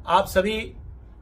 आप सभी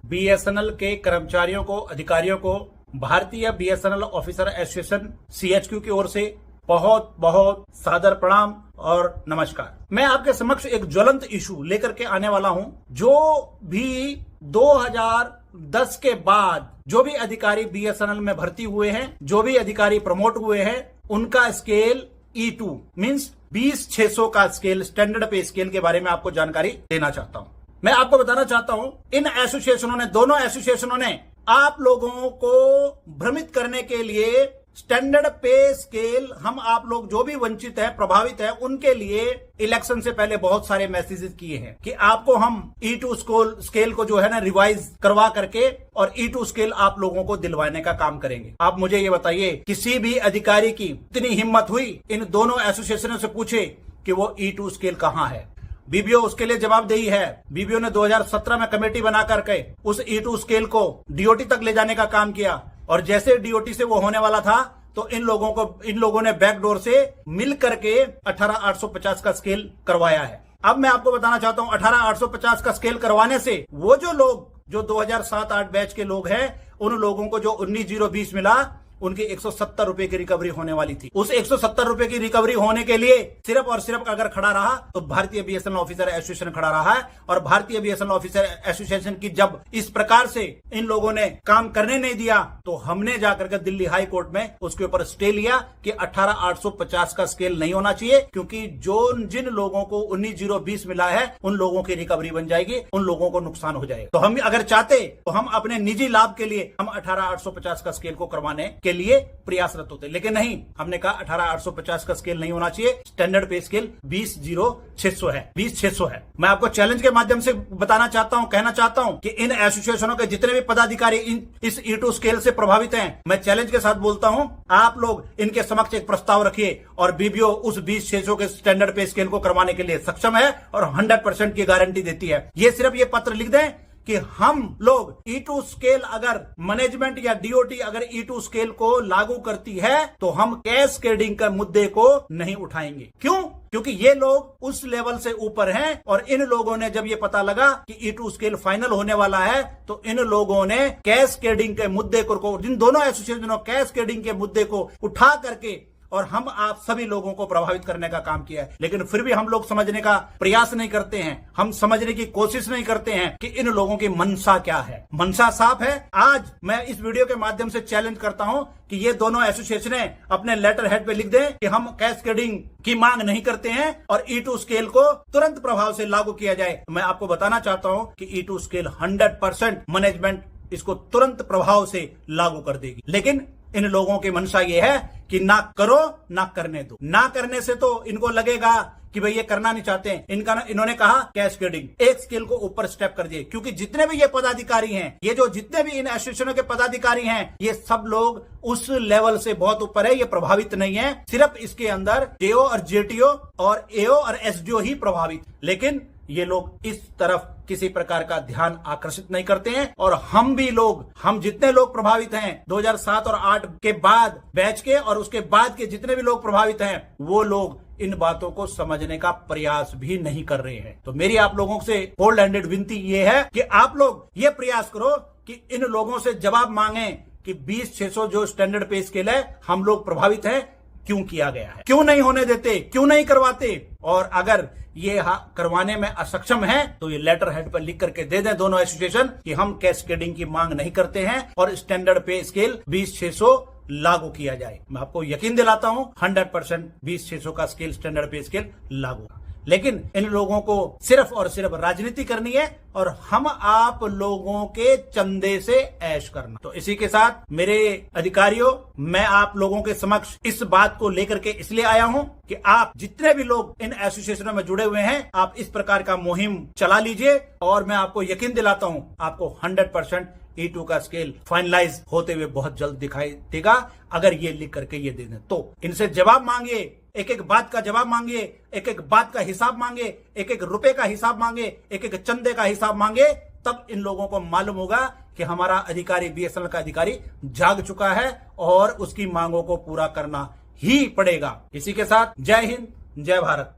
बीएसएनएल के कर्मचारियों को, अधिकारियों को भारतीय बीएसएनएल ऑफिसर एसोसिएशन सीएचक्यू की ओर से बहुत बहुत सादर प्रणाम और नमस्कार। मैं आपके समक्ष एक ज्वलंत इशू लेकर के आने वाला हूं। जो भी 2010 के बाद जो भी अधिकारी बीएसएनएल में भर्ती हुए हैं, जो भी अधिकारी प्रमोट हुए हैं, उनका स्केल E2 मींस 20,600 का स्केल, स्टैंडर्ड पे स्केल के बारे में आपको जानकारी देना चाहता हूं। मैं आपको बताना चाहता हूं, इन एसोसिएशनों ने, दोनों एसोसिएशनों ने आप लोगों को भ्रमित करने के लिए स्टैंडर्ड पे स्केल, हम आप लोग जो भी वंचित है, प्रभावित है, उनके लिए इलेक्शन से पहले बहुत सारे मैसेजेस किए हैं कि आपको हम E2 स्केल को जो है ना रिवाइज करवा करके और E2 स्केल आप लोगों को दिलवाने का काम करेंगे। आप मुझे ये बताइए, किसी भी अधिकारी की इतनी हिम्मत हुई इन दोनों एसोसिएशनों से पूछे कि वो E2 स्केल कहां है? बीबीओ उसके लिए जवाबदेही है। बीबीओ ने 2017 में कमेटी बना करके उस E2 स्केल को डीओटी तक ले जाने का काम किया और जैसे डीओटी से वो होने वाला था तो इन लोगों ने बैकडोर से मिल करके 18,850 का स्केल करवाया है। अब मैं आपको बताना चाहता हूं, 18,850 का स्केल करवाने से वो जो लोग, जो 2007-8 बैच के लोग हैं, उन लोगों को जो 19,020 मिला, उनकी 170 रुपए की रिकवरी होने वाली थी। उस 170 रुपए की रिकवरी होने के लिए सिर्फ और सिर्फ अगर खड़ा रहा तो भारतीय बीएसएनएल ऑफिसर एसोसिएशन खड़ा रहा है। और भारतीय बीएसएनएल ऑफिसर एसोसिएशन की जब इस प्रकार से इन लोगों ने काम करने नहीं दिया तो हमने जाकर के दिल्ली हाई कोर्ट में उसके ऊपर स्टे लिया कि 18,850 का स्केल नहीं होना चाहिए, क्योंकि जिन लोगों को 19,020 मिला है उन लोगों की रिकवरी बन जाएगी, उन लोगों को नुकसान हो जाएगा। तो हम अगर चाहते तो हम अपने निजी लाभ के लिए हम 18,850 का स्केल को करवाने के लिए प्रयासरत होते, लेकिन नहीं, हमने कहा 18,850 का स्केल नहीं होना चाहिए। स्टैंडर्ड पे स्केल 20,600 है, 20,600 है। मैं आपको चैलेंज के माध्यम से बताना चाहता हूं, कहना चाहता हूं कि इन एसोसिएशनों के जितने भी पदाधिकारी इस E2 स्केल से प्रभावित हैं, मैं चैलेंज के साथ बोलता हूं, आप लोग इनके समक्ष एक प्रस्ताव रखिए और बीबीओ उस 20,600 के स्टैंडर्ड पे स्केल को करवाने के लिए सक्षम है और 100% की गारंटी देती है। ये सिर्फ ये पत्र लिख दें कि हम लोग E2 स्केल, अगर मैनेजमेंट या डीओटी अगर E2 स्केल को लागू करती है तो हम कैस्केडिंग के मुद्दे को नहीं उठाएंगे। क्यों? क्योंकि ये लोग उस लेवल से ऊपर हैं और इन लोगों ने जब ये पता लगा कि E2 स्केल फाइनल होने वाला है तो इन लोगों ने कैस्केडिंग के मुद्दे को, जिन दोनों एसोसिएशनों कैस्केडिंग के मुद्दे को उठा करके और हम आप सभी लोगों को प्रभावित करने का काम किया है। लेकिन फिर भी हम लोग समझने का प्रयास नहीं करते हैं, हम समझने की कोशिश नहीं करते हैं कि इन लोगों की मनसा क्या है। मनसा साफ है। आज मैं इस वीडियो के माध्यम से चैलेंज करता हूं कि ये दोनों एसोसिएशन अपने लेटर हेड पे लिख दें कि हम कैस्केडिंग की मांग नहीं करते हैं और E2 स्केल को तुरंत प्रभाव से लागू किया जाए। मैं आपको बताना चाहता हूं कि E2 स्केल 100% मैनेजमेंट इसको तुरंत प्रभाव से लागू कर देगी। लेकिन इन लोगों की मंशा ये है कि ना करो ना करने दो। ना करने से तो इनको लगेगा कि भाई ये करना नहीं चाहते हैं। इन्होंने कहा कैस्केडिंग, एक स्केल को ऊपर स्टेप कर दिए, क्योंकि जितने भी ये पदाधिकारी हैं, ये जो जितने भी इन एसोसिएशनों के पदाधिकारी हैं, ये सब लोग उस लेवल से बहुत ऊपर है, ये प्रभावित नहीं है। सिर्फ इसके अंदर जेओ और जेटीओ और एओ और एसडीओ ही प्रभावित। लेकिन ये लोग इस तरफ किसी प्रकार का ध्यान आकर्षित नहीं करते हैं और हम जितने लोग प्रभावित हैं 2007 और 8 के बाद बैच के और उसके बाद के जितने भी लोग प्रभावित हैं, वो लोग इन बातों को समझने का प्रयास भी नहीं कर रहे हैं। तो मेरी आप लोगों से कोल्ड हैंडेड विनती ये है कि आप लोग ये प्रयास करो कि इन लोगों से जवाब मांगे कि 20,600 जो स्टैंडर्ड पे स्केल है, हम लोग प्रभावित हैं, क्यों किया गया है, क्यों नहीं होने देते, क्यों नहीं करवाते। और अगर ये करवाने में असक्षम है तो ये लेटर हेड पर लिख करके दे दें दोनों एसोसिएशन कि हम कैस्केडिंग की मांग नहीं करते हैं और स्टैंडर्ड पे स्केल 20,600 लागू किया जाए। मैं आपको यकीन दिलाता हूं 100% 20,600 का स्केल, स्टैंडर्ड पे स्केल लागू। लेकिन इन लोगों को सिर्फ और सिर्फ राजनीति करनी है और हम आप लोगों के चंदे से ऐश करना। तो इसी के साथ मेरे अधिकारियों, मैं आप लोगों के समक्ष इस बात को लेकर के इसलिए आया हूं कि आप जितने भी लोग इन एसोसिएशनों में जुड़े हुए हैं, आप इस प्रकार का मुहिम चला लीजिए और मैं आपको यकीन दिलाता हूं आपको 100% E2 का स्केल फाइनलाइज होते हुए बहुत जल्द दिखाई देगा। अगर ये लिख करके ये दे दें तो इनसे जवाब मांगिए, एक एक बात का जवाब मांगिए, एक एक बात का हिसाब मांगे, एक एक रुपए का हिसाब मांगे, एक एक चंदे का हिसाब मांगे। तब इन लोगों को मालूम होगा कि हमारा अधिकारी, बीएसएनएल का अधिकारी जाग चुका है और उसकी मांगों को पूरा करना ही पड़ेगा। इसी के साथ जय हिंद, जय भारत।